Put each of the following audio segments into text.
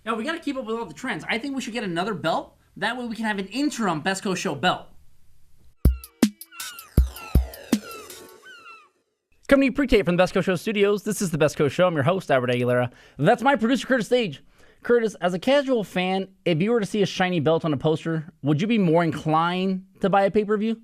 No, we got to keep up with all the trends. I think we should get another belt. That way we can have an interim Best Coast Show belt. Coming to you pre-tape from the Best Coast Show studios, this is the Best Coast Show. I'm your host, Albert Aguilera. That's my producer, Curtis Stage. Curtis, as a casual fan, if you were to see a shiny belt on a poster, would you be more inclined to buy a pay-per-view?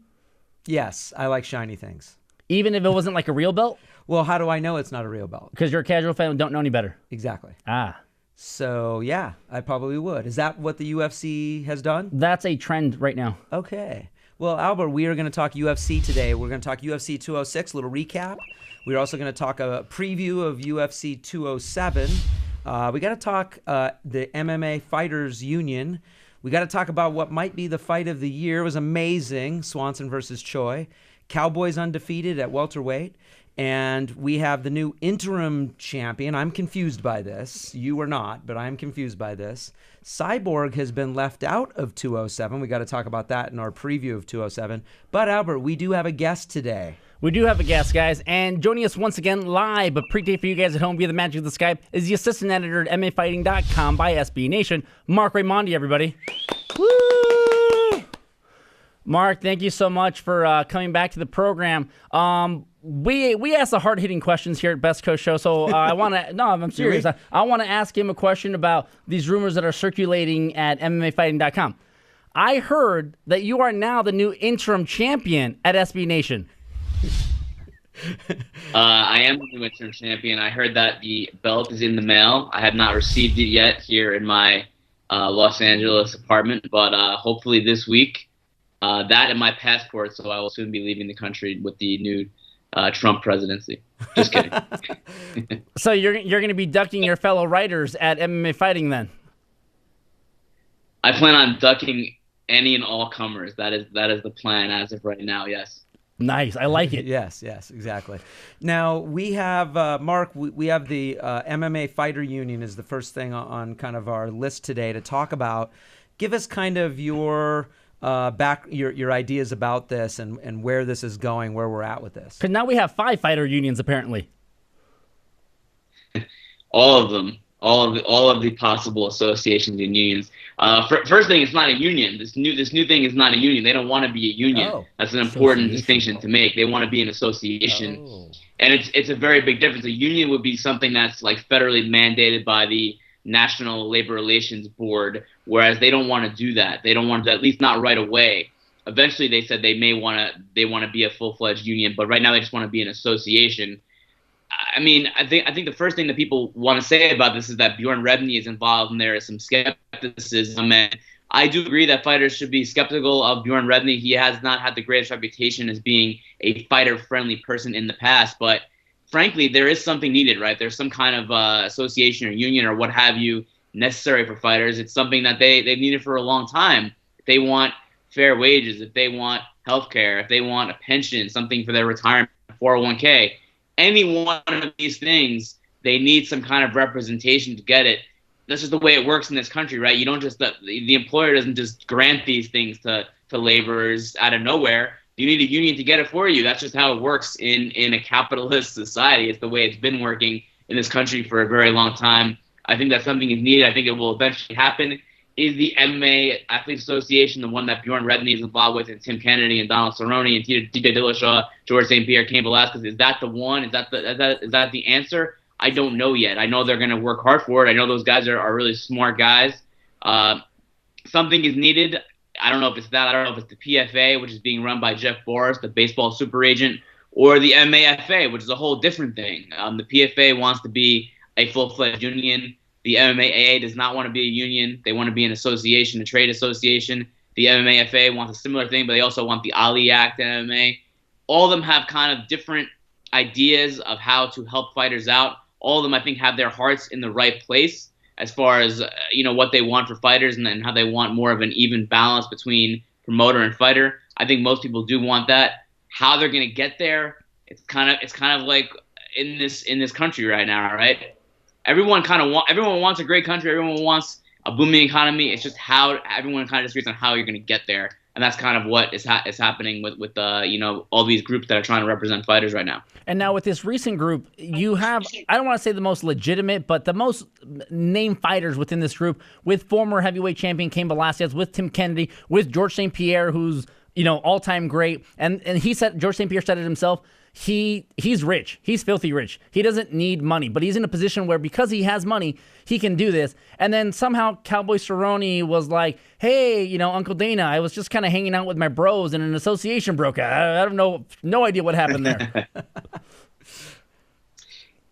Yes, I like shiny things. Even if it wasn't like a real belt? Well, how do I know it's not a real belt? Because you're a casual fan and don't know any better. Exactly. Ah. So, yeah, I probably would. Is that what the UFC has done? That's a trend right now. Okay. Well, Albert, we are going to talk UFC today. We're going to talk UFC 206, a little recap. We're also going to talk a preview of UFC 207. We got to talk the MMA Fighters Union. We got to talk about what might be the fight of the year. It was amazing, Swanson versus Choi. Cowboys undefeated at welterweight. And we have the new interim champion. I'm confused by this. You are not, but I'm confused by this. Cyborg has been left out of 207. We got to talk about that in our preview of 207. But, Albert, we do have a guest today. We do have a guest, guys, and joining us once again live, but pre-tape for you guys at home via the magic of the Skype, is the assistant editor at MMAfighting.com by SB Nation, Marc Raimondi, everybody. Woo! Marc, thank you so much for coming back to the program. We ask the hard-hitting questions here at Best Coast Show, so I want to... No, I'm serious. I want to ask him a question about these rumors that are circulating at MMAfighting.com. I heard that you are now the new interim champion at SB Nation. I am the new interim champion. I heard that the belt is in the mail. I have not received it yet here in my Los Angeles apartment, but hopefully this week. That and my passport, so I will soon be leaving the country with the new Trump presidency. Just kidding. So you're going to be ducking your fellow writers at MMA Fighting then? I plan on ducking any and all comers. That is the plan as of right now, yes. Nice. I like it. Yes, exactly. Now, we have, Marc, we have the MMA Fighter Union is the first thing on kind of our list today to talk about. Give us kind of your your ideas about this and where this is going, where we're at with this. Because now we have 5 fighter unions, apparently. All of them. All of the possible associations and unions. First thing, it's not a union. This new thing is not a union. They don't want to be a union. Oh, that's an important distinction to make. They want to be an association, and it's a very big difference. A union would be something that's like federally mandated by the National Labor Relations Board, whereas they don't want to do that. They don't want to, at least not right away. Eventually, they said they want to be a full-fledged union, but right now they just want to be an association. I mean, I think the first thing that people want to say about this is that Bjorn Rebney is involved, and there is some skepticism. And I do agree that fighters should be skeptical of Bjorn Rebney. He has not had the greatest reputation as being a fighter-friendly person in the past. But frankly, there is something needed, right? There's some kind of association or union or what have you necessary for fighters. It's something that they've needed for a long time. If they want fair wages, if they want health care, if they want a pension, something for their retirement, 401k. Any one of these things, they need some kind of representation to get it. That's just the way it works in this country, right? You don't just the employer doesn't just grant these things to laborers out of nowhere. You need a union to get it for you. That's just how it works in a capitalist society. It's the way it's been working in this country for a very long time. I think that something is needed. I think it will eventually happen. Is the MMA Athletes Association the one that Bjorn Rebney is involved with, and Tim Kennedy and Donald Cerrone and TJ Dillashaw, George St. Pierre, Cain Velasquez? Is that the one? Is that the answer? I don't know yet. I know they're going to work hard for it. I know those guys are really smart guys. Something is needed. I don't know if it's that. I don't know if it's the PFA, which is being run by Jeff Boris, the baseball super agent, or the MAFA, which is a whole different thing. The PFA wants to be a full-fledged union. The MMAA does not want to be a union. They want to be an association, a trade association. The MMAFA wants a similar thing, but they also want the Ali Act in MMA. All of them have kind of different ideas of how to help fighters out. All of them, I think, have their hearts in the right place as far as what they want for fighters and how they want more of an even balance between promoter and fighter. I think most people do want that. How they're going to get there, it's kind of like in this country right now, right? Everyone wants a great country. Everyone wants a booming economy. It's just how everyone kind of disagrees on how you're going to get there. and that's kind of what is happening with all these groups that are trying to represent fighters right now. And now with this recent group, you have, I don't want to say the most legitimate, but the most named fighters within this group, with former heavyweight champion Cain Velasquez, with Tim Kennedy, with George St. Pierre, who's all-time great. And he said, George St. Pierre said it himself, he's rich. He's filthy rich. He doesn't need money, but he's in a position where because he has money, he can do this. And then somehow Cowboy Cerrone was like, hey, Uncle Dana, I was just kind of hanging out with my bros and an association broke out. I don't know, no idea what happened there.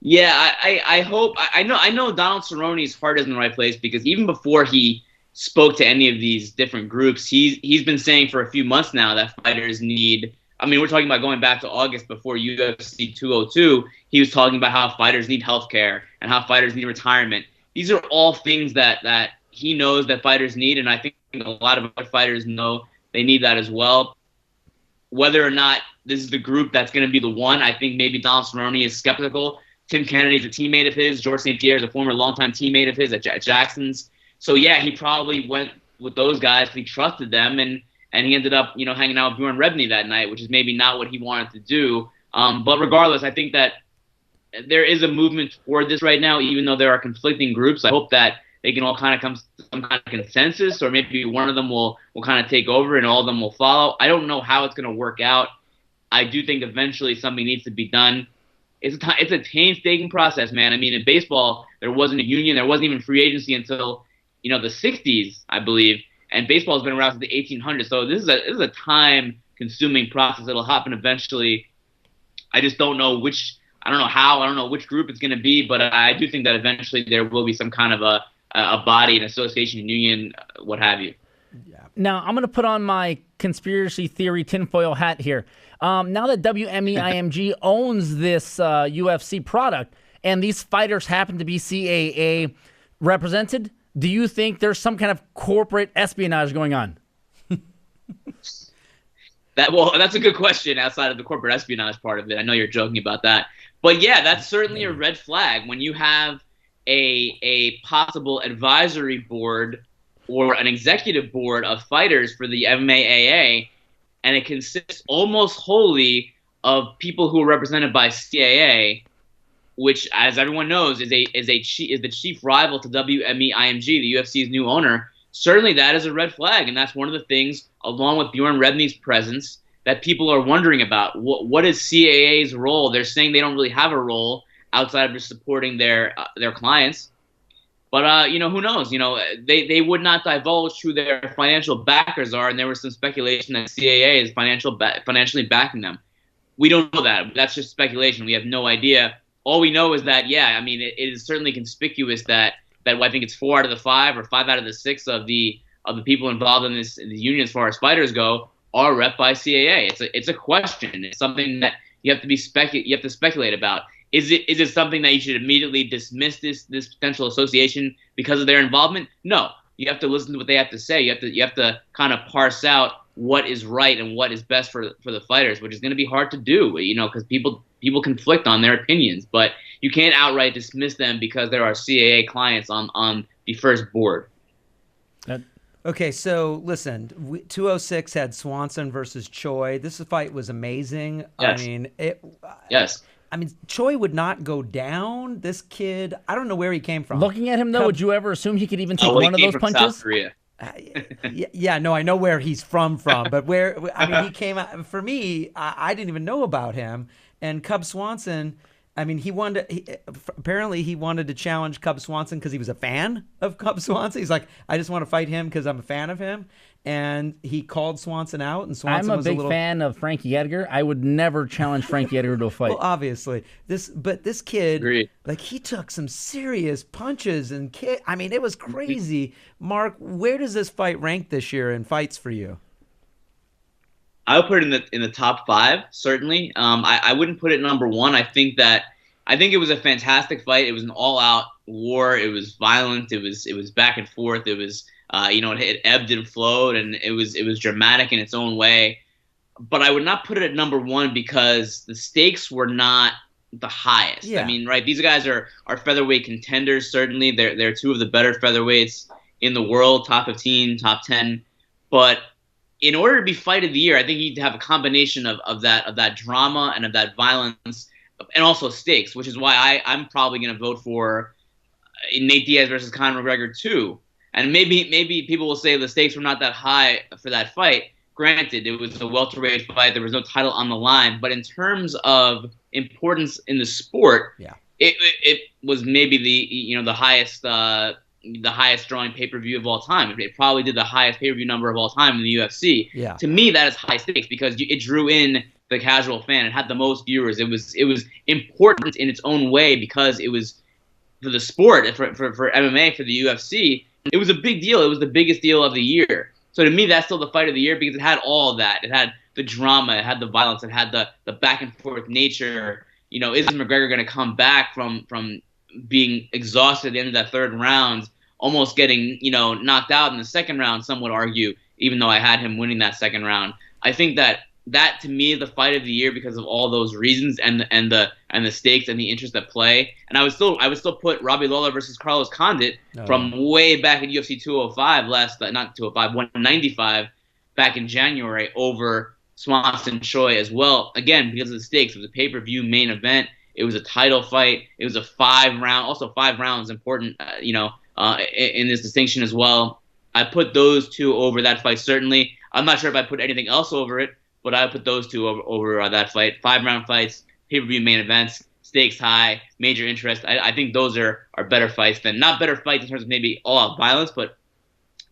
Yeah, I hope, I know Donald Cerrone's heart is in the right place, because even before he spoke to any of these different groups, he's been saying for a few months now that fighters need, I mean, we're talking about going back to August before UFC 202. He was talking about how fighters need healthcare and how fighters need retirement. These are all things that he knows that fighters need, and I think a lot of other fighters know they need that as well. Whether or not this is the group that's going to be the one, I think maybe Donald Cerrone is skeptical. Tim Kennedy is a teammate of his. George St. Pierre is a former longtime teammate of his at Jackson's. So, yeah, he probably went with those guys. He trusted them, and he ended up, hanging out with Bjorn Rebney that night, which is maybe not what he wanted to do. But regardless, I think that there is a movement toward this right now, even though there are conflicting groups. I hope that they can all kind of come to some kind of consensus, or maybe one of them will kind of take over and all of them will follow. I don't know how it's going to work out. I do think eventually something needs to be done. It's a painstaking process, man. I mean, in baseball, there wasn't a union. There wasn't even free agency until, the 60s, I believe. And baseball has been around since the 1800s. So this is a time-consuming process. It'll happen eventually. I just don't know which group it's going to be, but I do think that eventually there will be some kind of a body, an association, union, what have you. Yeah. Now, I'm going to put on my conspiracy theory tinfoil hat here. Now that WME-IMG owns this UFC product and these fighters happen to be CAA represented, do you think there's some kind of corporate espionage going on? That's a good question outside of the corporate espionage part of it. I know you're joking about that. But, yeah, that's certainly a red flag when you have a possible advisory board or an executive board of fighters for the MMAAA, and it consists almost wholly of people who are represented by CAA, which, as everyone knows, is the chief rival to WME-IMG, the UFC's new owner. Certainly that is a red flag, and that's one of the things, along with Bjorn Rebney's presence, that people are wondering about. What is CAA's role? They're saying they don't really have a role outside of just supporting their clients. But, who knows? They would not divulge who their financial backers are, and there was some speculation that CAA is financially backing them. We don't know that. That's just speculation. We have no idea. All we know is that, yeah, I mean, it is certainly conspicuous that I think it's 4 out of the 5 or 5 out of the 6 of the people involved in the union as far as fighters go are rep by CAA. It's a question. It's something that you have to speculate about. Is it something that you should immediately dismiss this potential association because of their involvement? No. You have to listen to what they have to say. You have to kind of parse out what is right and what is best for the fighters, which is going to be hard to do, because people conflict on their opinions. But you can't outright dismiss them because there are CAA clients on the first board. Okay, so listen, 206 had Swanson versus Choi. This fight was amazing. Yes. I mean, yes. I mean, Choi would not go down. This kid, I don't know where he came from. Looking at him, though, would you ever assume he could even take one of those punches? South Korea. Yeah, no, I know where he's from, but he came out. For me, I didn't even know about him. And Cub Swanson, I mean, apparently he wanted to challenge Cub Swanson because he was a fan of Cub Swanson. He's like, I just want to fight him because I'm a fan of him. And he called Swanson out, and Swanson was a little... I'm a big fan of Frankie Edgar. I would never challenge Frankie Edgar to a fight. Well, obviously. This kid, Agreed. like, he took some serious punches and I mean, it was crazy. Mark, where does this fight rank this year in fights for you? I would put it in the top 5, certainly. I wouldn't put it number 1. I think it was a fantastic fight. It was an all-out war. It was violent. It was back and forth. It was... it ebbed and flowed, and it was dramatic in its own way. But I would not put it at number 1 because the stakes were not the highest. Yeah. I mean, right? These guys are featherweight contenders. Certainly, they're 2 of the better featherweights in the world, top 15, top 10. But in order to be fight of the year, I think you need to have a combination of that drama and of that violence, and also stakes, which is why I'm probably going to vote for Nate Diaz versus Conor McGregor too. And maybe people will say the stakes were not that high for that fight. Granted, it was a welterweight fight. There was no title on the line. But in terms of importance in the sport, it was maybe the highest drawing pay-per-view of all time. It probably did the highest pay-per-view number of all time in the UFC. Yeah. To me, that is high stakes because it drew in the casual fan. It had the most viewers. It was important in its own way because it was for the sport, for MMA, for the UFC. It was a big deal. It was the biggest deal of the year. So to me, that's still the fight of the year because it had all of that. It had the drama. It had the violence. It had the back and forth nature. Is McGregor going to come back from being exhausted at the end of that third round, almost getting knocked out in the second round? Some would argue, even though I had him winning that second round. I think that to me is the fight of the year because of all those reasons and the stakes and the interest at play. And I would still put Robbie Lawler versus Carlos Condit from way back in UFC 195 back in January over Swanson Choi as well. Again, because of the stakes. It was a pay-per-view main event. It was a title fight. It was a 5 round. Also, 5 rounds important. In this distinction as well. I put those two over that fight certainly. I'm not sure if I put anything else over it, but I put those two over that fight. 5-round fights, pay-per-view main events, stakes high, major interest. I think those are better fights than not better fights in terms of maybe all-out violence, but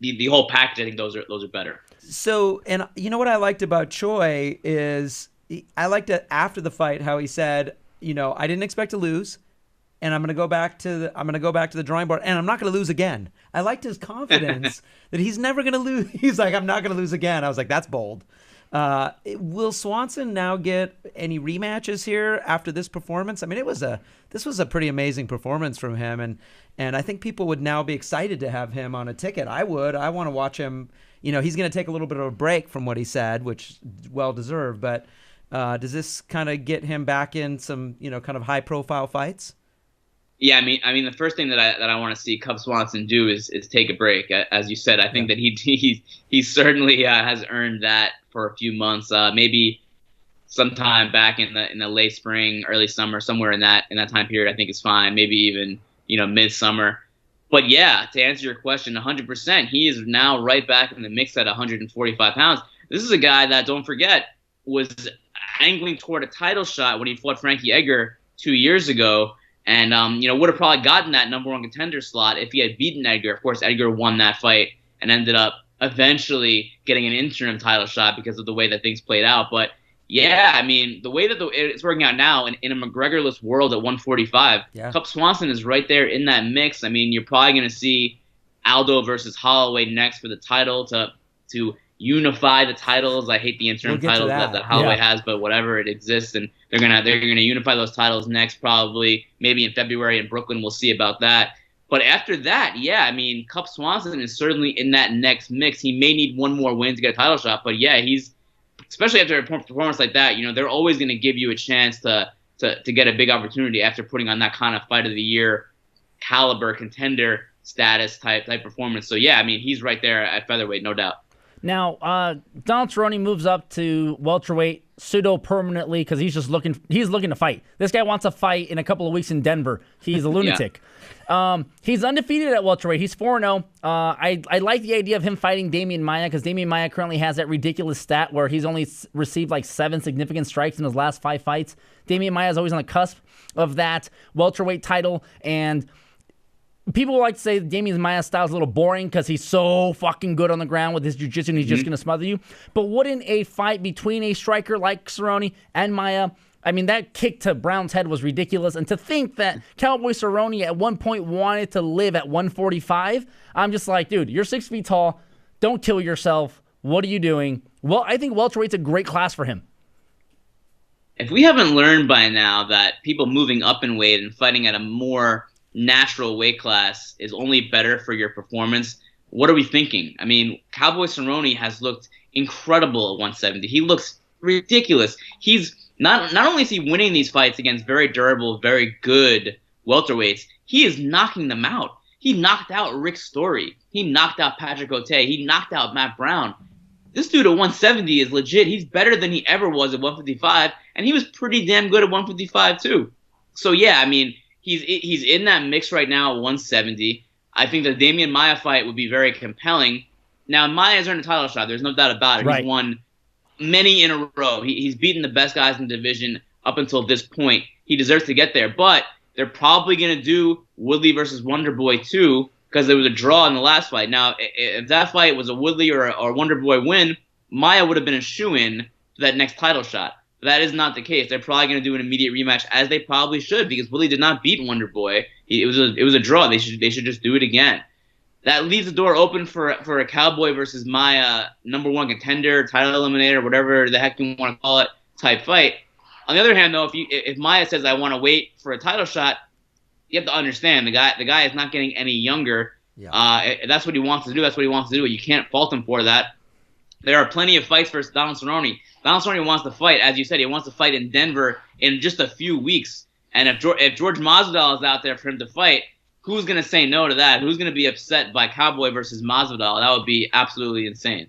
the whole package. I think those are better. So, and you know what I liked about Choi is I liked it after the fight how he said, I didn't expect to lose, and I'm going to go back to the drawing board, and I'm not going to lose again. I liked his confidence that he's never going to lose. He's like, I'm not going to lose again. I was like, that's bold. Will Swanson now get any rematches here after this performance? I mean, this was a pretty amazing performance from him, and I think people would now be excited to have him on a ticket. I would. I want to watch him. He's going to take a little bit of a break from what he said, which well deserved. But does this kind of get him back in some kind of high profile fights? Yeah, I mean, the first thing that I want to see Cub Swanson do is take a break. As you said, I think that he certainly has earned that for a few months. Maybe sometime back in the late spring, early summer, somewhere in that time period, I think is fine. Maybe even midsummer. But yeah, to answer your question, 100%, he is now right back in the mix at 145 pounds. This is a guy that, don't forget, was angling toward a title shot when he fought Frankie Edgar 2 years ago. And, would have probably gotten that number 1 contender slot if he had beaten Edgar. Of course, Edgar won that fight and ended up eventually getting an interim title shot because of the way that things played out. But, yeah, I mean, the way that it's working out now in a McGregor-less world at 145, Cub Swanson is right there in that mix. I mean, you're probably going to see Aldo versus Holloway next for the title to unify the titles. I hate the interim titles that Holloway has, but whatever, it exists, and they're gonna unify those titles next, probably maybe in February in Brooklyn. We'll see about that. But after that, yeah, I mean, Cub Swanson is certainly in that next mix. He may need one more win to get a title shot, but yeah, he's, especially after a performance like that, they're always going to give you a chance to get a big opportunity after putting on that kind of fight of the year caliber contender status type performance. So yeah, I mean, he's right there at featherweight, no doubt. Now, Donald Cerrone moves up to welterweight pseudo-permanently because he's looking to fight. This guy wants to fight in a couple of weeks in Denver. He's a lunatic. He's undefeated at welterweight. He's 4-0. I like the idea of him fighting Demian Maia because Demian Maia currently has that ridiculous stat where he's only received like 7 significant strikes in his last 5 fights. Demian Maia is always on the cusp of that welterweight title, and people like to say Demian Maia's style is a little boring because he's so fucking good on the ground with his jiu-jitsu and he's just going to smother you. But wouldn't a fight between a striker like Cerrone and Maia, I mean, that kick to Brown's head was ridiculous. And to think that Cowboy Cerrone at one point wanted to live at 145, I'm just like, dude, you're 6 feet tall. Don't kill yourself. What are you doing? Well, I think welterweight's a great class for him. If we haven't learned by now that people moving up in weight and fighting at a more natural weight class is only better for your performance, what are we thinking? I mean, Cowboy Cerrone has looked incredible at 170. He looks ridiculous. He's not only is he winning these fights against very durable, very good welterweights, he is knocking them out. He knocked out Rick Story. He knocked out Patrick O'Tay. He knocked out Matt Brown. this dude at 170 is legit. He's better than he ever was at 155, and he was pretty damn good at 155 too. So yeah, I mean, he's in that mix right now at 170. I think the Damian Maia fight would be very compelling. Now, Maia's earned a title shot. There's no doubt about it. Right. He's won many in a row. He's beaten the best guys in the division up until this point. He deserves to get there. But they're probably going to do Woodley versus Wonderboy too, because there was a draw in the last fight. Now, if that fight was a Woodley or Wonderboy win, Maia would have been a shoo-in for that next title shot. But that is not the case. They're probably going to do an immediate rematch, as they probably should, because Woodley did not beat Wonderboy. It was a draw. They should just do it again. That leaves the door open for a Cowboy versus Maia #1 contender, title eliminator, whatever the heck you want to call it, type fight. On the other hand, though, if Maia says I want to wait for a title shot, you have to understand the guy is not getting any younger. Yeah. That's what he wants to do. That's what he wants to do. You can't fault him for that. There are plenty of fights versus Donald Cerrone. Donald Cerrone wants to fight, as you said, he wants to fight in Denver in just a few weeks. And if George Masvidal is out there for him to fight, who's going to say no to that? Who's going to be upset by Cowboy versus Masvidal? That would be absolutely insane.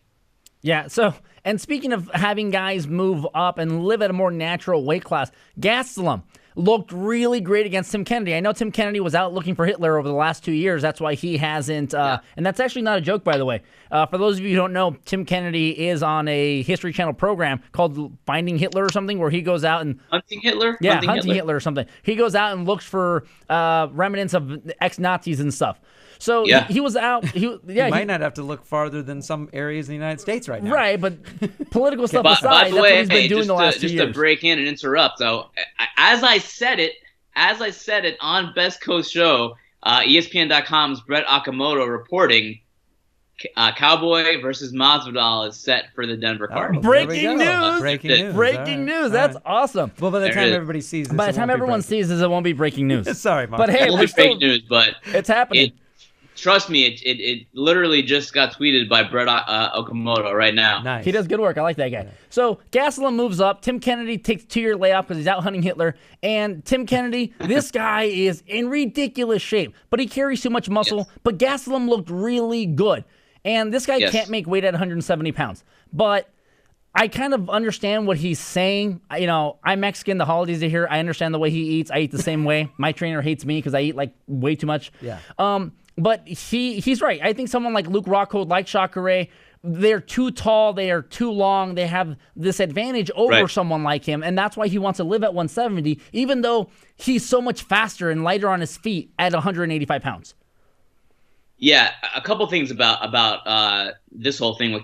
Yeah, so, and speaking of having guys move up and live at a more natural weight class, Gastelum looked really great against Tim Kennedy. I know Tim Kennedy was out looking for Hitler over the last 2 years. That's why he hasn't, and that's actually not a joke, by the way. For those of you who don't know, Tim Kennedy is on a History Channel program called Finding Hitler or something, where he goes out and... Hunting Hitler? Yeah, Hunting Hitler or something. He goes out and looks for remnants of ex-Nazis and stuff. So he was out. He might not have to look farther than some areas in the United States right now. Right, but political stuff aside, that's what he's been doing the last 2 years. Just to break in and interrupt, though, as I said it on Best Coast Show, ESPN.com's Brett Okamoto reporting, Cowboy versus Masvidal is set for the Denver card. Breaking news! Breaking news! That's awesome. Well, by the time everybody sees this, by the time everyone sees this, it won't be breaking news. Sorry, Mark. But hey, it won't be fake news, but it's happening. Trust me, it literally just got tweeted by Brett Okamoto right now. Nice. He does good work. I like that guy. Yeah. So Gastelum moves up. Tim Kennedy takes a 2-year layoff because he's out hunting Hitler. And Tim Kennedy, this guy is in ridiculous shape, but he carries too much muscle. Yes. But Gastelum looked really good. And this guy can't make weight at 170 pounds. But I kind of understand what he's saying. You know, I'm Mexican. The holidays are here. I understand the way he eats. I eat the same way. My trainer hates me because I eat like way too much. Yeah. But he's right. I think someone like Luke Rockhold, like Jacare, they're too tall, they are too long, they have this advantage over someone like him, and that's why he wants to live at 170, even though he's so much faster and lighter on his feet at 185 pounds. Yeah, a couple things about this whole thing with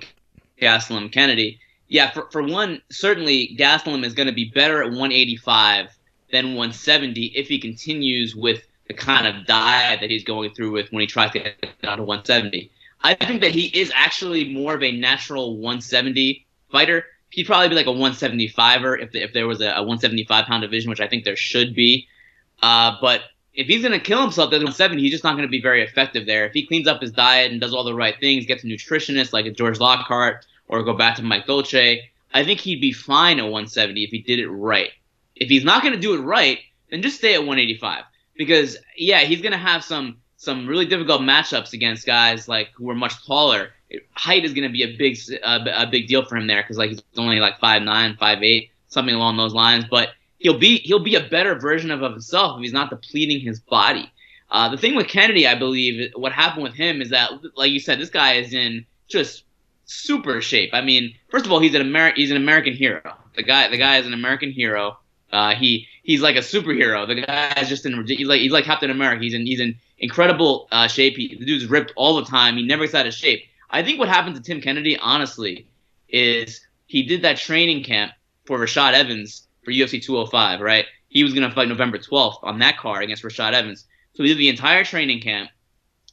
Gastelum Kennedy. Yeah, for one, certainly Gastelum is going to be better at 185 than 170 if he continues with the kind of diet that he's going through with when he tries to get down to 170. I think that he is actually more of a natural 170 fighter. He'd probably be like a 175er if there was a 175-pound division, which I think there should be. But if he's going to kill himself at 170, he's just not going to be very effective there. If he cleans up his diet and does all the right things, gets a nutritionist like a George Lockhart or go back to Mike Dolce, I think he'd be fine at 170 if he did it right. If he's not going to do it right, then just stay at 185. Because, yeah, he's going to have some really difficult matchups against guys like who are much taller. Height is going to be a big deal for him there because like he's only like 5'9", 5'8", something along those lines. But he'll be a better version of himself if he's not depleting his body. The thing with Kennedy, I believe, what happened with him is that, like you said, this guy is in just super shape. I mean, first of all, he's an American hero. The guy is an American hero. He's like a superhero. The guy is just he's like Captain America. He's in incredible shape. The dude's ripped all the time. He never gets out of shape. I think what happened to Tim Kennedy, honestly, is he did that training camp for Rashad Evans for UFC 205, right? He was going to fight November 12th on that card against Rashad Evans. So he did the entire training camp.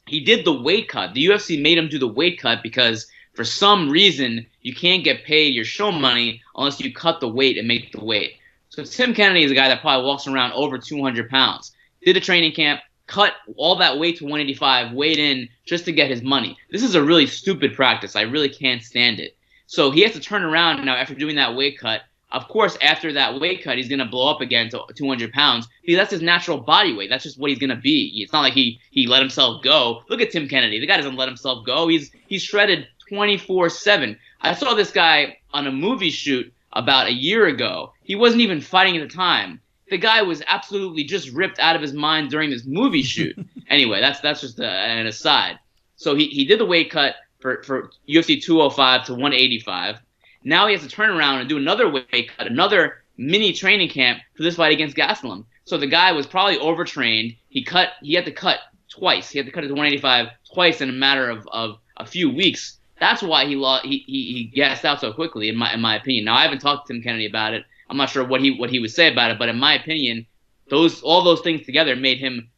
He did the weight cut. The UFC made him do the weight cut because for some reason you can't get paid your show money unless you cut the weight and make the weight. So Tim Kennedy is a guy that probably walks around over 200 pounds. Did a training camp, cut all that weight to 185, weighed in just to get his money. This is a really stupid practice. I really can't stand it. So he has to turn around now after doing that weight cut. Of course, after that weight cut, he's going to blow up again to 200 pounds because that's his natural body weight. That's just what he's going to be. It's not like he let himself go. Look at Tim Kennedy. The guy doesn't let himself go. He's shredded 24/7. I saw this guy on a movie shoot about a year ago. He wasn't even fighting at the time. The guy was absolutely just ripped out of his mind during this movie shoot. Anyway, that's just an aside. So he did the weight cut for UFC 205 to 185. Now he has to turn around and do another weight cut, another mini training camp for this fight against Gastelum. So the guy was probably overtrained. He had to cut twice. He had to cut it to 185 twice in a matter of a few weeks. That's why he gassed out so quickly, in my opinion. Now I haven't talked to Tim Kennedy about it. I'm not sure what he would say about it, but in my opinion, all those things together made him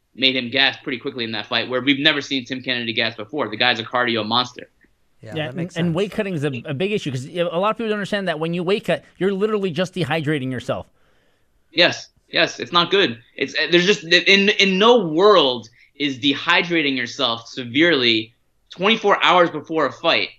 gas pretty quickly in that fight, where we've never seen Tim Kennedy gas before. The guy's a cardio monster. Yeah, Yeah, that makes sense. and weight cutting is a big issue because a lot of people don't understand that when you weight cut, you're literally just dehydrating yourself. Yes, it's not good. There's just in no world is dehydrating yourself severely 24 hours before a fight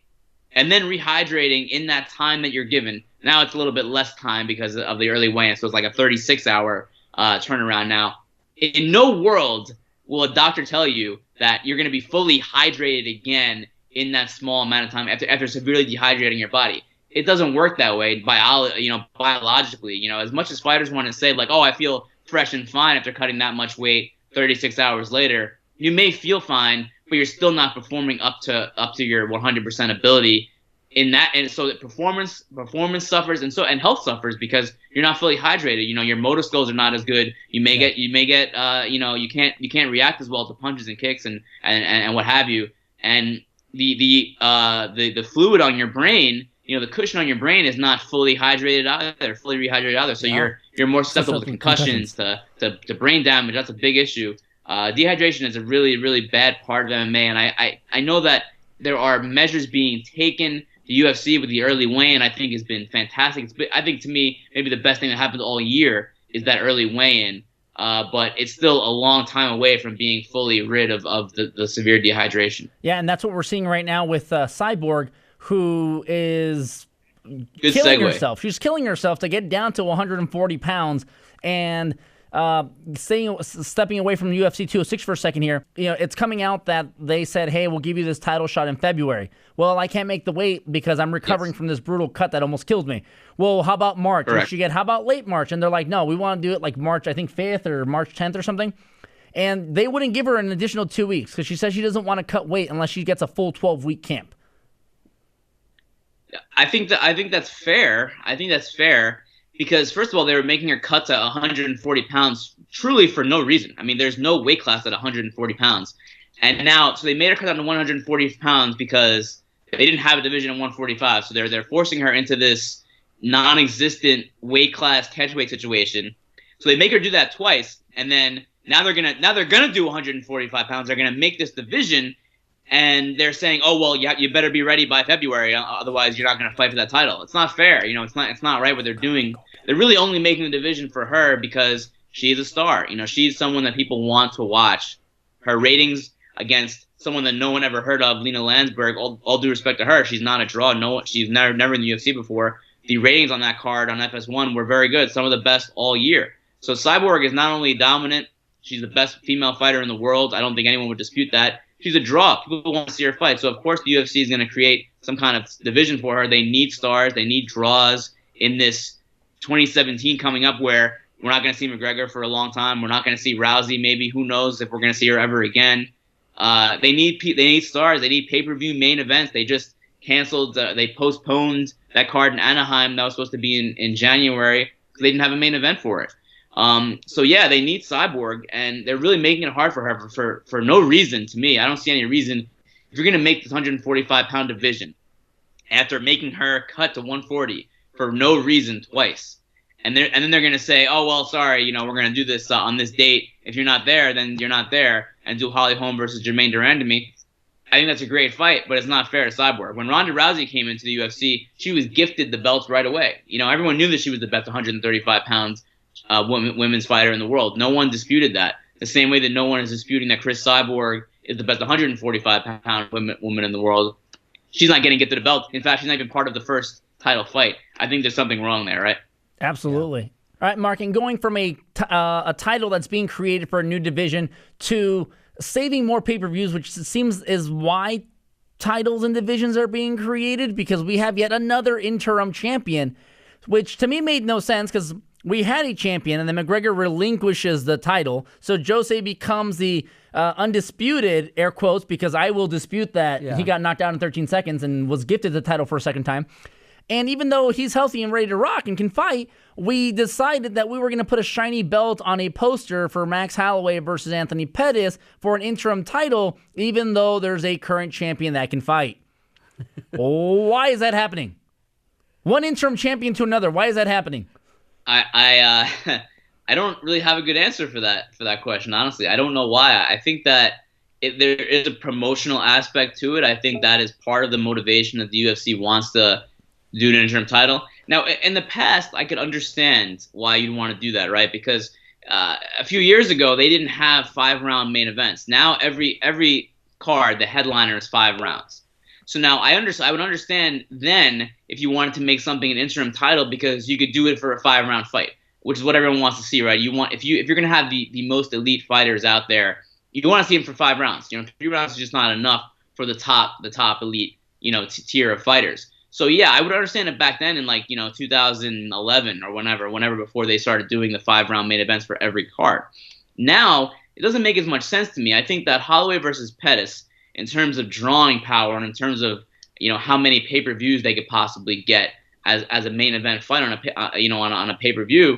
and then rehydrating in that time that you're given. Now it's a little bit less time because of the early weigh-in, so it's like a 36-hour turnaround now. In no world will a doctor tell you that you're going to be fully hydrated again in that small amount of time after severely dehydrating your body. It doesn't work that way biologically. As much as fighters want to say, like, oh, I feel fresh and fine after cutting that much weight 36 hours later, you may feel fine, but you're still not performing up to your 100% ability in that, and so that performance suffers and health suffers because you're not fully hydrated. Your motor skills are not as good. You may get you can't react as well to punches and kicks and what have you. And the fluid on your brain, the cushion on your brain is not fully rehydrated either. So you're more susceptible to concussions, to brain damage. That's a big issue. Dehydration is a really, really bad part of MMA, and I know that there are measures being taken. The UFC with the early weigh-in, I think, has been fantastic. I think, to me, maybe the best thing that happened all year is that early weigh-in, but it's still a long time away from being fully rid of the severe dehydration. Yeah, and that's what we're seeing right now with Cyborg, who is Good killing segue. herself. She's killing herself to get down to 140 pounds, and stepping away from UFC 206 for a second here, it's coming out that they said, hey, we'll give you this title shot in February. Well, I can't make the weight because I'm recovering from this brutal cut that almost killed me. Well, how about March? Correct. How about late March? And they're like, no, we want to do it like March, I think 5th or March 10th or something. And they wouldn't give her an additional 2 weeks because she says she doesn't want to cut weight unless she gets a full 12-week camp. I think that's fair. Because, first of all, they were making her cut to 140 pounds truly for no reason. I mean, there's no weight class at 140 pounds. And now, so they made her cut down to 140 pounds because they didn't have a division at 145. So they're forcing her into this non-existent weight class catchweight situation. So they make her do that twice. And then now they're gonna do 145 pounds. They're gonna make this division. And they're saying, oh, well, you better be ready by February, otherwise you're not going to fight for that title. It's not fair. It's not right what they're doing. They're really only making the division for her because she's a star. She's someone that people want to watch. Her ratings against someone that no one ever heard of, Lena Landsberg, all due respect to her, she's not a draw. She's never in the UFC before. The ratings on that card on FS1 were very good, some of the best all year. So Cyborg is not only dominant, she's the best female fighter in the world. I don't think anyone would dispute that. She's a draw. People want to see her fight. So, of course, the UFC is going to create some kind of division for her. They need stars. They need draws in this 2017 coming up where we're not going to see McGregor for a long time. We're not going to see Rousey. Maybe, who knows if we're going to see her ever again. They need stars. They need pay-per-view main events. They just canceled. They postponed that card in Anaheim that was supposed to be in January because they didn't have a main event for it. So yeah, they need Cyborg, and they're really making it hard for her for no reason to me. I don't see any reason. If you're going to make this 145-pound division after making her cut to 140 for no reason twice, and then they're going to say, oh, well, sorry, we're going to do this on this date. If you're not there, then you're not there, and do Holly Holm versus Jermaine Durandamy. I think that's a great fight, but it's not fair to Cyborg. When Ronda Rousey came into the UFC, she was gifted the belts right away. Everyone knew that she was the best 135 pounds women's fighter in the world. No one disputed that. The same way that no one is disputing that Cris Cyborg is the best 145-pound woman in the world. She's not getting gifted a belt. In fact, she's not even part of the first title fight. I think there's something wrong there, right? Absolutely. Yeah. All right, Mark, and going from a title that's being created for a new division to saving more pay-per-views, which it seems is why titles and divisions are being created because we have yet another interim champion, which to me made no sense because we had a champion and then McGregor relinquishes the title. So Jose becomes the undisputed, air quotes, because I will dispute that he got knocked out in 13 seconds and was gifted the title for a second time. And even though he's healthy and ready to rock and can fight, we decided that we were going to put a shiny belt on a poster for Max Holloway versus Anthony Pettis for an interim title, even though there's a current champion that can fight. Why is that happening? One interim champion to another. Why is that happening? I don't really have a good answer for that question, honestly. I don't know why. I think that there is a promotional aspect to it. I think that is part of the motivation that the UFC wants to do an interim title. Now, in the past, I could understand why you'd want to do that, right? Because a few years ago, they didn't have 5-round main events. Now, every card, the headliner is 5 rounds. So now I would understand then if you wanted to make something an interim title because you could do it for a 5-round fight, which is what everyone wants to see, right? If you're going to have the most elite fighters out there, you want to see them for 5 rounds. 3 rounds is just not enough for the top elite, tier of fighters. So yeah, I would understand it back then in 2011 or whenever before they started doing the 5-round main events for every card. Now it doesn't make as much sense to me. I think that Holloway versus Pettis, in terms of drawing power and in terms of how many pay-per-views they could possibly get as a main event fight on a pay-per-view,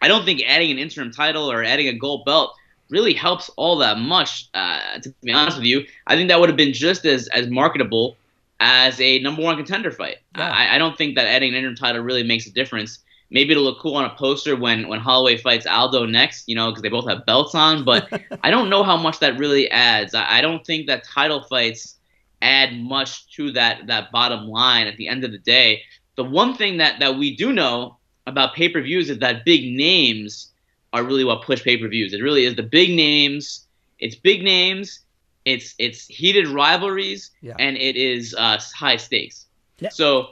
I don't think adding an interim title or adding a gold belt really helps all that much. To be honest with you, I think that would have been just as marketable as a number 1 contender fight. Yeah. I don't think that adding an interim title really makes a difference. Maybe it'll look cool on a poster when Holloway fights Aldo next, because they both have belts on. But I don't know how much that really adds. I don't think that title fights add much to that bottom line at the end of the day. The one thing that we do know about pay-per-views is that big names are really what push pay-per-views. It really is the big names. It's big names. It's heated rivalries, and it is high stakes. Yeah. So,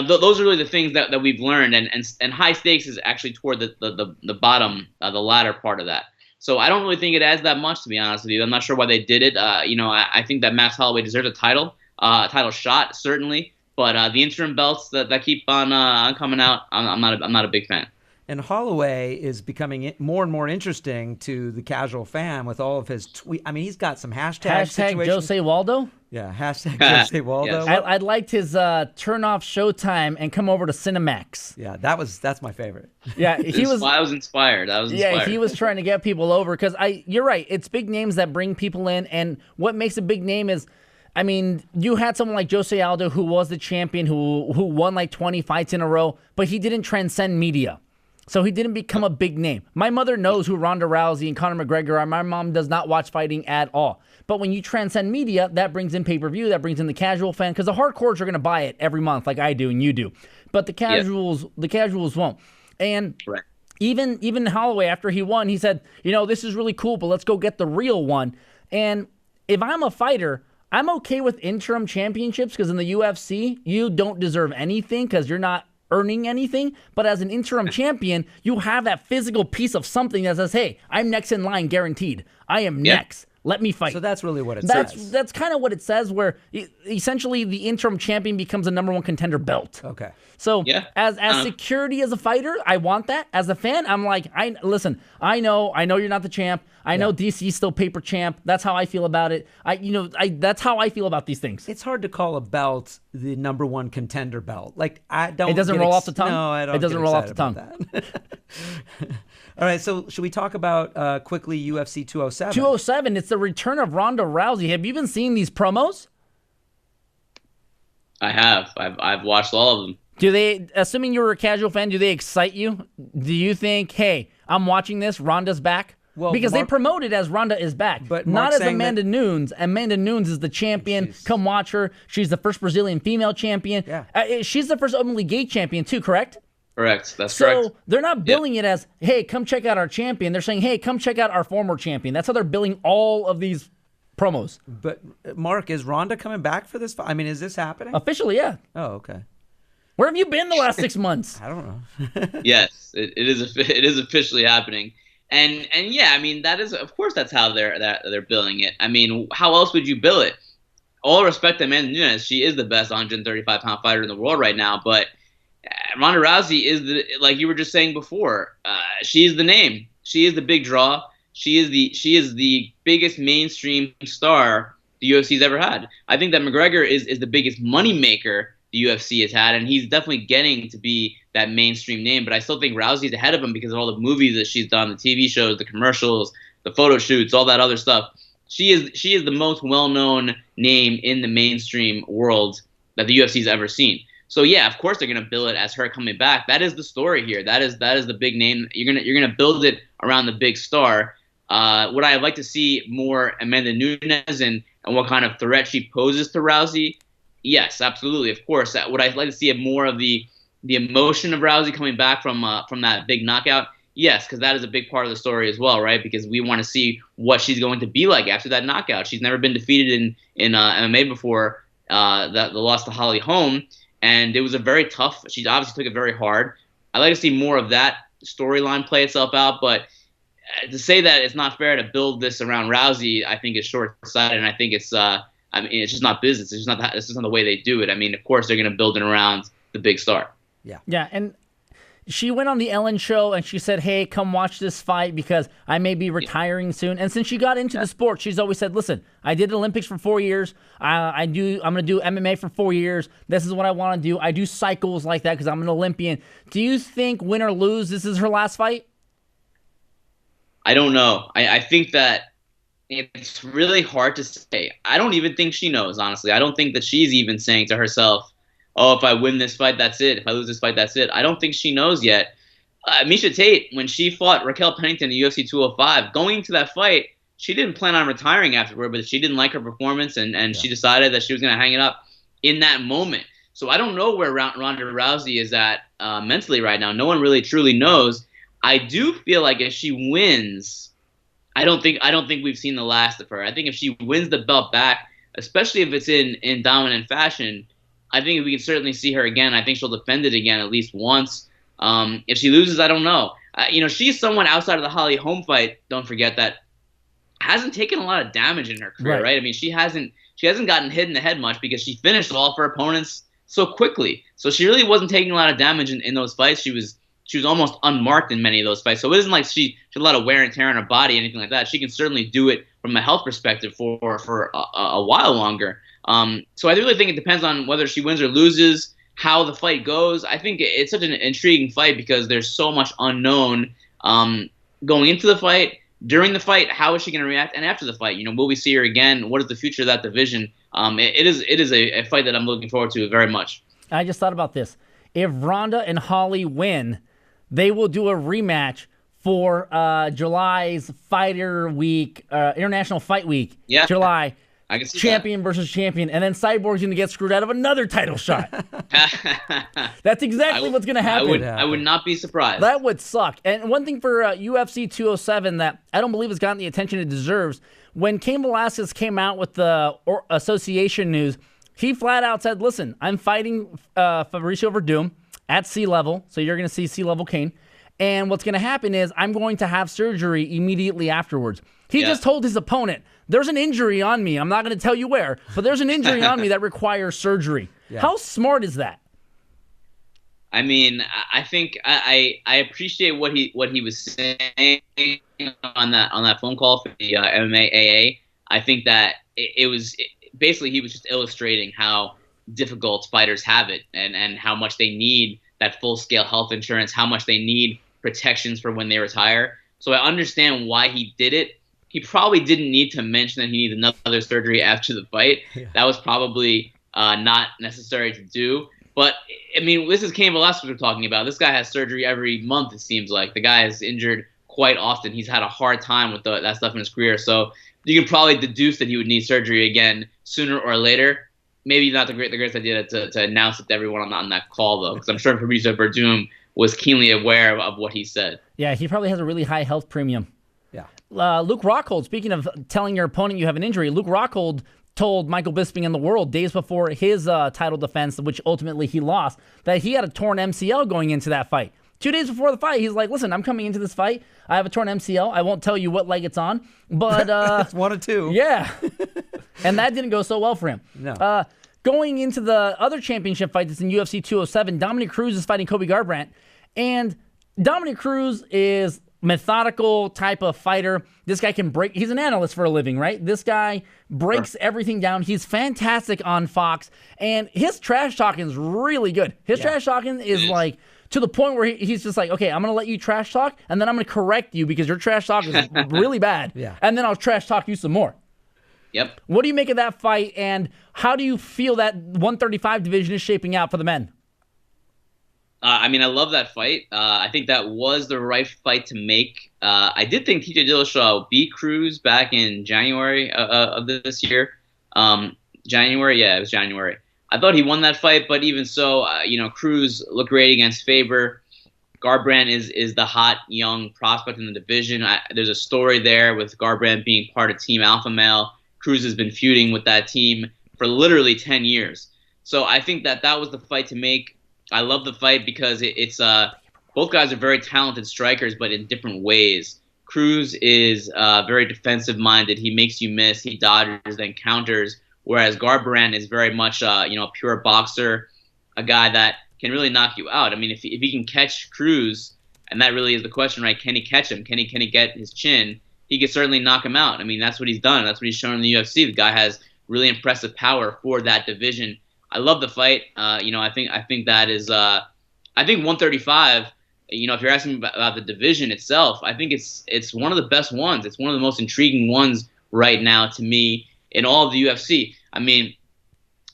those are really the things that we've learned, and high stakes is actually toward the bottom, the latter part of that. So I don't really think it adds that much, to be honest with you. I'm not sure why they did it. I think that Max Holloway deserves a title shot, certainly, but the interim belts that keep on coming out, I'm not a big fan. And Holloway is becoming more and more interesting to the casual fan with all of his tweets. I mean, he's got some situations. Jose Waldo? Yeah, Jose Waldo. Yes. I liked his turn off Showtime and come over to Cinemax. Yeah, that's my favorite. Yeah, I was inspired. Yeah, he was trying to get people over because you're right. It's big names that bring people in, and what makes a big name is, I mean, you had someone like Jose Aldo who was the champion who won 20 fights in a row, but he didn't transcend media. So he didn't become a big name. My mother knows who Ronda Rousey and Conor McGregor are. My mom does not watch fighting at all. But when you transcend media, that brings in pay-per-view, that brings in the casual fan, because the hardcores are going to buy it every month like I do and you do. But the casuals won't. And even Holloway, after he won, he said, this is really cool, but let's go get the real one. And if I'm a fighter, I'm okay with interim championships because in the UFC, you don't deserve anything because you're not earning anything, but as an interim champion, you have that physical piece of something that says, hey, I'm next in line, guaranteed. I am next. Let me fight. So that's really what it says. That's kind of what it says, where essentially the interim champion becomes a number 1 contender belt. Okay. So as security as a fighter, I want that. As a fan, I'm like, listen, I know you're not the champ. I know DC's still paper champ. That's how I feel about it. That's how I feel about these things. It's hard to call a belt the number 1 contender belt. I don't. It doesn't roll off the tongue. No, I don't. It doesn't roll off the tongue. All right, so should we talk about quickly UFC 207? 207, it's the return of Ronda Rousey. Have you been seeing these promos? I have. I've watched all of them. Do they, assuming you're a casual fan, do they excite you? Do you think, hey, I'm watching this, Ronda's back? Well, because they promote it as Ronda is back, but not as Amanda Nunes. Amanda Nunes is the champion. Come watch her. She's the first Brazilian female champion. Yeah. She's the first openly gay champion too, correct? Correct. That's correct. So they're not billing it as, hey, come check out our champion. They're saying, hey, come check out our former champion. That's how they're billing all of these promos. But, Mark, is Ronda coming back for this? I mean, is this happening? Officially, yeah. Oh, okay. Where have you been the last 6 months? I don't know. Yes, it is officially happening. And yeah, I mean, that is, of course, that's how they're billing it. I mean, how else would you bill it? all respect to Amanda Nunes, she is the best 135-pound fighter in the world right now. But Ronda Rousey is like you were just saying before. She's the name. She is the big draw. She is the biggest mainstream star the UFC's ever had. I think that McGregor is the biggest money maker the UFC has had, and he's definitely getting to be that mainstream name. But I still think Rousey's ahead of him because of all the movies that she's done, the TV shows, the commercials, the photo shoots, all that other stuff. She is the most well-known name in the mainstream world that the UFC's ever seen. So yeah, of course they're gonna bill it as her coming back. That is the story here. That is the big name. You're gonna build it around the big star. Would I like to see more Amanda Nunes and what kind of threat she poses to Rousey? Yes, absolutely, of course. Would I like to see more of the emotion of Rousey coming back from that big knockout? Yes, because that is a big part of the story as well, right? Because we want to see what she's going to be like after that knockout. She's never been defeated in MMA before the loss to Holly Holm, and it was a very tough. She obviously took it very hard. I'd like to see more of that storyline play itself out, but to say that it's not fair to build this around Rousey, I think is short-sighted, and I think it's it's just not business. It's just not the way they do it. I mean, of course they're going to build it around the big star. Yeah, and she went on the Ellen show and she said, "Hey, come watch this fight because I may be retiring soon." And since she got into the sport, she's always said, "Listen, I did Olympics for 4 years. I'm going to do MMA for 4 years. This is what I want to do. I do cycles like that because I'm an Olympian." Do you think, win or lose, this is her last fight? I don't know. I think that it's really hard to say. I don't even think she knows, honestly. I don't think that she's even saying to herself, "Oh, if I win this fight, that's it. If I lose this fight, that's it." I don't think she knows yet. Miesha Tate, when she fought Raquel Pennington in UFC 205, going into that fight, she didn't plan on retiring afterward, but she didn't like her performance, and she decided that she was going to hang it up in that moment. So I don't know where Ronda Rousey is at mentally right now. No one really truly knows. I do feel like if she wins, I don't think we've seen the last of her. I think if she wins the belt back, especially if it's in dominant fashion, I think we can certainly see her again. I think she'll defend it again at least once. If she loses, I don't know. She's someone outside of the Holly Holm fight, don't forget, that hasn't taken a lot of damage in her career, right? I mean, she hasn't gotten hit in the head much because she finished all of her opponents so quickly. So she really wasn't taking a lot of damage in those fights. She was almost unmarked in many of those fights. So it isn't like she had a lot of wear and tear on her body, anything like that. She can certainly do it from a health perspective for a while longer. So I really think it depends on whether she wins or loses, how the fight goes. I think it's such an intriguing fight because there's so much unknown going into the fight, during the fight, how is she going to react, and after the fight. Will we see her again? What is the future of that division? It is a fight that I'm looking forward to very much. I just thought about this. If Ronda and Holly win, they will do a rematch for July's Fighter Week, International Fight Week. Yeah. July. I can see champion versus champion, and then Cyborg's going to get screwed out of another title shot. That's exactly what's going to happen. I would not be surprised. That would suck. And one thing for UFC 207 that I don't believe has gotten the attention it deserves, when Cain Velasquez came out with the association news, he flat out said, "Listen, I'm fighting Fabricio Verdum at sea level, so you're going to see sea level Cain. And what's going to happen is I'm going to have surgery immediately afterwards." He just told his opponent, "There's an injury on me. I'm not going to tell you where, but there's an injury on me that requires surgery." Yeah. How smart is that? I mean, I think I appreciate what he was saying on that phone call for the MMA AA. I think that it was basically he was just illustrating how difficult fighters have it and how much they need that full-scale health insurance, how much they need protections for when they retire. So I understand why he did it. He probably didn't need to mention that he needed another surgery after the fight. Yeah. That was probably not necessary to do. But, I mean, this is Cain Velasquez we're talking about. This guy has surgery every month, it seems like. The guy is injured quite often. He's had a hard time with that stuff in his career. So you can probably deduce that he would need surgery again sooner or later. Maybe not the greatest idea to announce it to everyone on that call, though, because I'm sure Fabricio Verdum was keenly aware of what he said. Yeah, he probably has a really high health premium. Yeah. Luke Rockhold, speaking of telling your opponent you have an injury, Luke Rockhold told Michael Bisping and the world days before his title defense, which ultimately he lost, that he had a torn MCL going into that fight. 2 days before the fight, he's like, listen, I'm coming into this fight. I have a torn MCL. I won't tell you what leg it's on, but it's one or two. Yeah. And that didn't go so well for him. No. Going into the other championship fight that's in UFC 207, Dominick Cruz is fighting Kobe Garbrandt. And Dominick Cruz is methodical type of fighter. This guy can break. He's an analyst for a living, right? This guy breaks everything down. He's fantastic on Fox. And his trash talking is really good. His trash talking is like to the point where he's just like, okay, I'm going to let you trash talk, and then I'm going to correct you because your trash talk is really bad. Yeah. And then I'll trash talk you some more. Yep. What do you make of that fight, and how do you feel that 135 division is shaping out for the men? I mean, I love that fight. I think that was the right fight to make. I did think TJ Dillashaw beat Cruz back in January of this year. January? Yeah, it was January. I thought he won that fight, but even so, Cruz looked great against Faber. Garbrandt is the hot young prospect in the division. There's a story there with Garbrandt being part of Team Alpha Male. Cruz has been feuding with that team for literally 10 years. So I think that was the fight to make. I love the fight because it's both guys are very talented strikers, but in different ways. Cruz is very defensive-minded. He makes you miss. He dodges, then counters. Whereas Garbrandt is very much a pure boxer, a guy that can really knock you out. I mean, if he can catch Cruz, and that really is the question, right? Can he catch him? Can he get his chin? He could certainly knock him out. I mean, that's what he's done. That's what he's shown in the UFC. The guy has really impressive power for that division. I love the fight. I think that is. I think 135. If you're asking about the division itself, I think it's one of the best ones. It's one of the most intriguing ones right now to me in all of the UFC. I mean,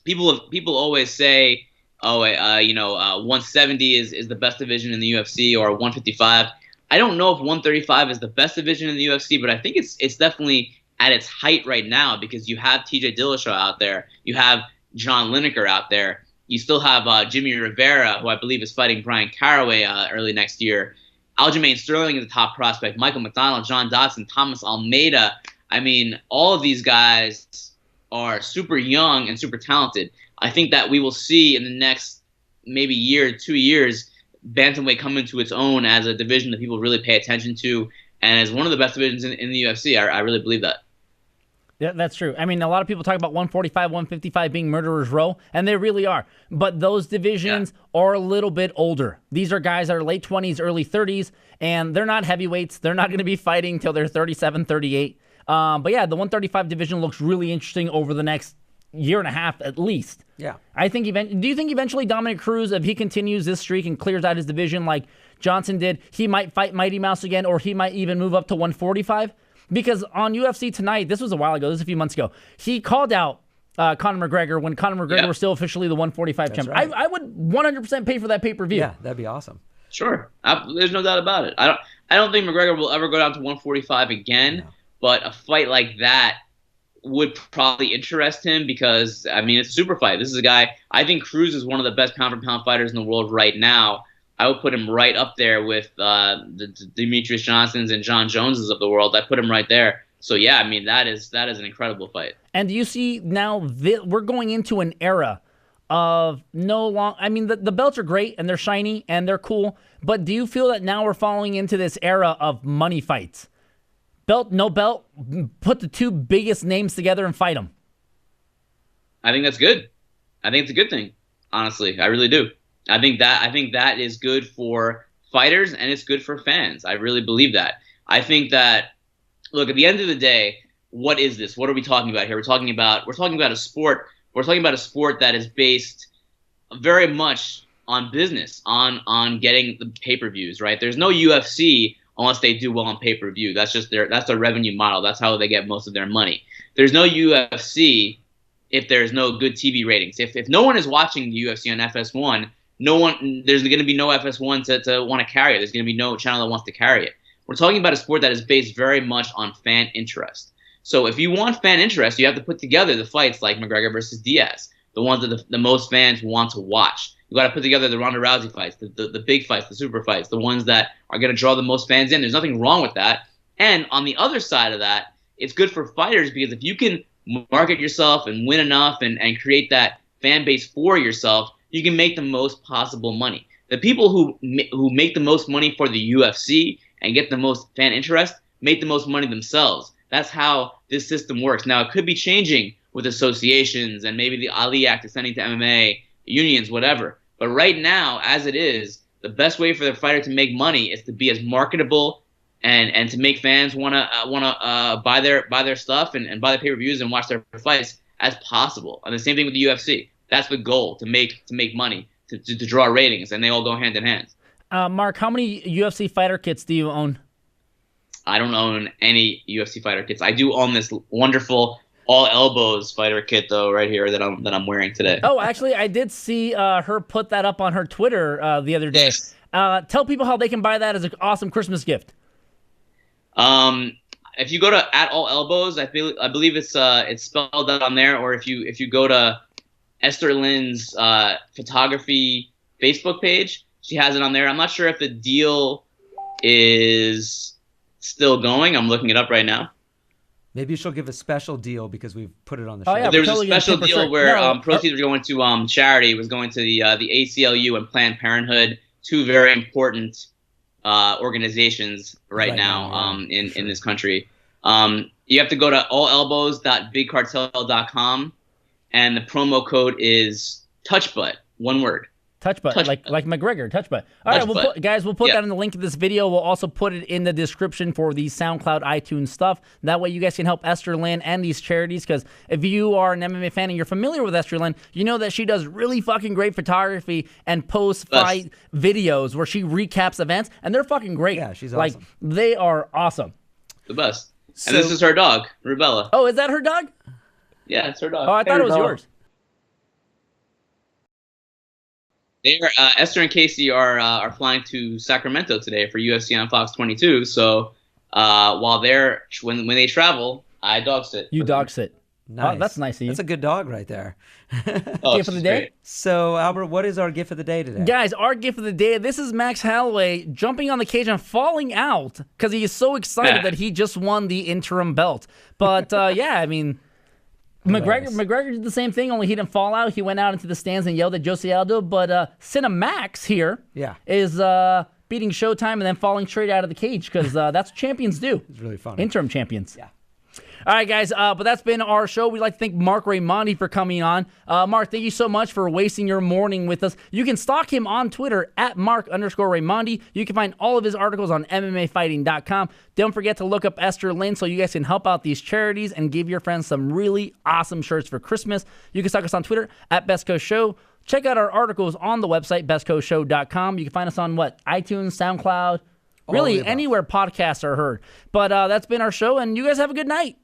people always say, 170 is the best division in the UFC, or 155. I don't know if 135 is the best division in the UFC, but I think it's definitely at its height right now because you have TJ Dillashaw out there. You have John Lineker out there. You still have Jimmy Rivera, who I believe is fighting Brian Caraway early next year. Aljamain Sterling is the top prospect. Michael McDonald, John Dodson, Thomas Almeida. I mean, all of these guys are super young and super talented. I think that we will see in the next maybe year, 2 years, bantamweight come into its own as a division that people really pay attention to, and as one of the best divisions in the UFC. I really believe that. Yeah, that's true. I mean, a lot of people talk about 145, 155 being murderer's row, and they really are. But those divisions are a little bit older. These are guys that are late 20s, early 30s, and they're not heavyweights. They're not going to be fighting till they're 37, 38. But yeah, the 135 division looks really interesting over the next year and a half at least. Yeah. Do you think eventually Dominick Cruz, if he continues this streak and clears out his division like Johnson did, he might fight Mighty Mouse again, or he might even move up to 145? Because on UFC Tonight, this was a while ago, this was a few months ago, he called out Conor McGregor when Conor McGregor was still officially the 145 champion. Right. I would 100% pay for that pay-per-view. Yeah, that'd be awesome. Sure. There's no doubt about it. I don't think McGregor will ever go down to 145 again, No. But a fight like that would probably interest him because, I mean, it's a super fight. This is a guy, I think Cruz is one of the best pound-for-pound fighters in the world right now. I would put him right up there with the Demetrius Johnsons and John Joneses of the world. I put him right there. So, yeah, I mean, that is an incredible fight. And do you see now we're going into an era of I mean, the belts are great and they're shiny and they're cool, but do you feel that now we're falling into this era of money fights? Belt, no belt, put the two biggest names together and fight them. I think that's good. I think it's a good thing, honestly. I really do. I think that is good for fighters and it's good for fans. I really believe that. I think that, look, at the end of the day, what is this? What are we talking about here? We're talking about a sport. We're talking about a sport that is based very much on business, on getting the pay-per-views, right? There's no UFC unless they do well on pay-per-view. That's their revenue model. That's how they get most of their money. There's no UFC if there's no good TV ratings. If no one is watching the UFC on FS1, there's going to be no FS1 to want to carry it. There's going to be no channel that wants to carry it. We're talking about a sport that is based very much on fan interest. So if you want fan interest, you have to put together the fights like McGregor versus Diaz, the ones that the most fans want to watch. You got to put together the Ronda Rousey fights, the big fights, the super fights, the ones that are going to draw the most fans in. There's nothing wrong with that. And on the other side of that, it's good for fighters because if you can market yourself and win enough and create that fan base for yourself, you can make the most possible money. The people who make the most money for the UFC and get the most fan interest make the most money themselves. That's how this system works. Now, it could be changing with associations and maybe the Ali Act extending to MMA, unions, whatever. But right now, as it is, the best way for the fighter to make money is to be as marketable and to make fans wanna buy their stuff and buy the pay-per-views and watch their fights as possible. And the same thing with the UFC. That's the goal, to make money, to draw ratings, and they all go hand in hand. Mark, how many UFC fighter kits do you own? I don't own any UFC fighter kits. I do own this wonderful all elbows fighter kit though, right here that I'm wearing today. Oh, actually, I did see her put that up on her Twitter the other day. Tell people how they can buy that as an awesome Christmas gift. If you go to @allelbows, I believe it's spelled out on there, or if you go to Esther Lynn's photography Facebook page, she has it on there. I'm not sure if the deal is still going. I'm looking it up right now. Maybe she'll give a special deal because we've put it on the show. Oh, yeah, there was totally a special deal where proceeds no. were going to charity. It was going to the ACLU and Planned Parenthood, two very important organizations right now in this country. You have to go to allelbows.bigcartel.com, and the promo code is TouchButt, one word. Touch butt, like McGregor, touch butt. All right, we'll put that in the link to this video. We'll also put it in the description for the SoundCloud, iTunes stuff. That way you guys can help Esther Lynn and these charities, because if you are an MMA fan and you're familiar with Esther Lynn, you know that she does really fucking great photography and post-fight videos where she recaps events, and they're fucking great. Yeah, she's like, awesome. They are awesome. The best. And this is her dog, Rubella. Oh, is that her dog? Yeah, it's her dog. Oh, I thought it was yours. Esther and Casey are flying to Sacramento today for UFC on Fox 22. So when they travel, I dog sit. You dog sit. Nice. Oh, that's nice of you. That's a good dog right there. Gift of the day? Great. So, Albert, what is our gift of the day today? Guys, our gift of the day, this is Max Holloway jumping on the cage and falling out because he is so excited that he just won the interim belt. But, yeah, I mean, McGregor did the same thing, only he didn't fall out. He went out into the stands and yelled at Jose Aldo. But Cinemax here is beating Showtime and then falling straight out of the cage, because that's what champions do. It's really funny. Interim champions. Yeah. All right, guys, but that's been our show. We'd like to thank Marc Raimondi for coming on. Mark, thank you so much for wasting your morning with us. You can stalk him on Twitter at @Marc_Raimondi. You can find all of his articles on MMAfighting.com. Don't forget to look up Esther Lynn so you guys can help out these charities and give your friends some really awesome shirts for Christmas. You can stalk us on Twitter at Best Coast Show. Check out our articles on the website, bestcoastshow.com. You can find us on iTunes, SoundCloud, really anywhere podcasts are heard. But that's been our show, and you guys have a good night.